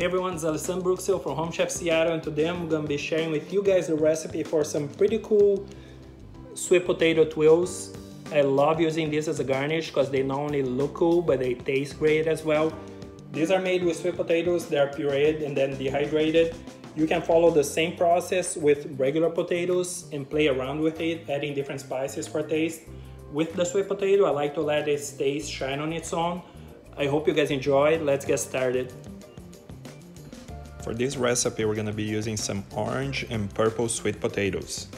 Hey everyone, it's Alessandro Bruxel from Home Chef Seattle, and today I'm gonna be sharing with you guys a recipe for some pretty cool sweet potato tuiles. I love using this as a garnish because they not only look cool, but they taste great as well. These are made with sweet potatoes. They are pureed and then dehydrated. You can follow the same process with regular potatoes and play around with it, adding different spices for taste. With the sweet potato, I like to let its taste shine on its own. I hope you guys enjoy. Let's get started. For this recipe, we're going to be using some orange and purple sweet potatoes.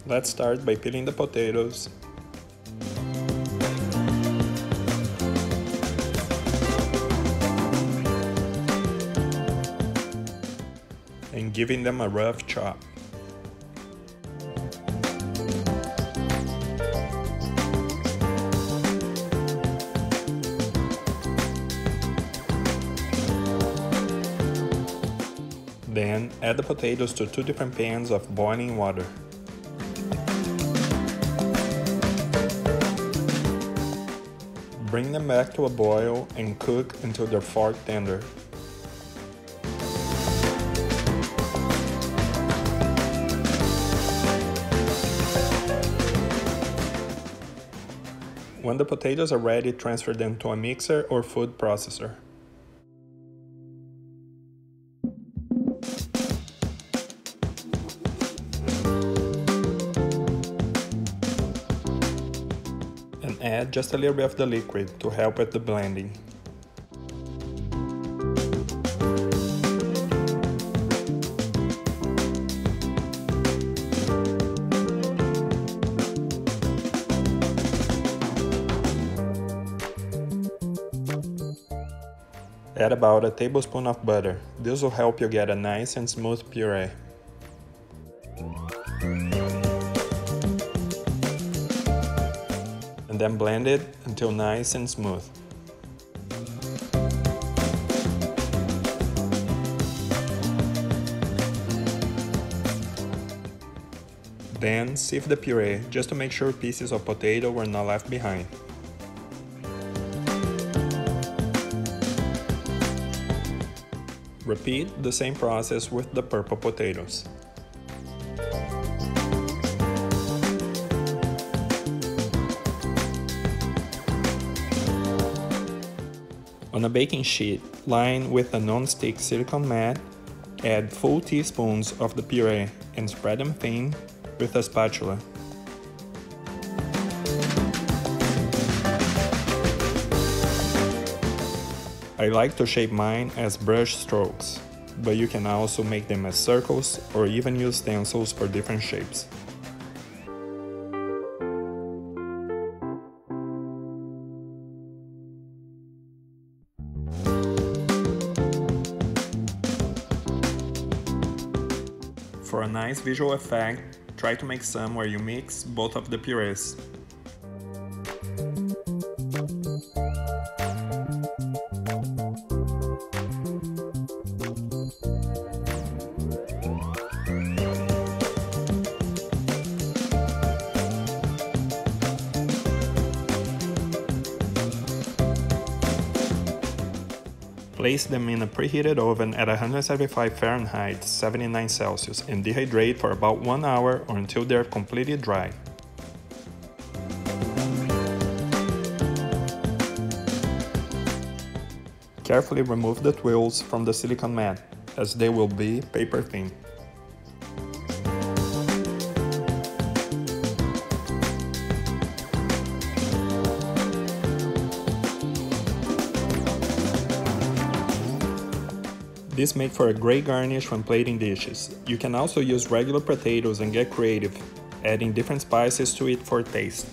Let's start by peeling the potatoes. And giving them a rough chop. Then add the potatoes to 2 different pans of boiling water. Bring them back to a boil and cook until they're fork tender. When the potatoes are ready, transfer them to a mixer or food processor. And add just a little bit of the liquid to help with the blending. Add about a tablespoon of butter. This will help you get a nice and smooth puree. And then blend it until nice and smooth. Then sieve the puree just to make sure pieces of potato were not left behind. Repeat the same process with the purple potatoes. On a baking sheet, line with a non-stick silicone mat, add full teaspoons of the puree and spread them thin with a spatula. I like to shape mine as brush strokes, but you can also make them as circles or even use stencils for different shapes. For a nice visual effect, try to make some where you mix both of the purees. Place them in a preheated oven at 175 Fahrenheit, 79 Celsius, and dehydrate for about 1 hour or until they're completely dry. Carefully remove the tuiles from the silicone mat, as they will be paper thin. This makes for a great garnish when plating dishes. You can also use regular potatoes and get creative, adding different spices to it for taste.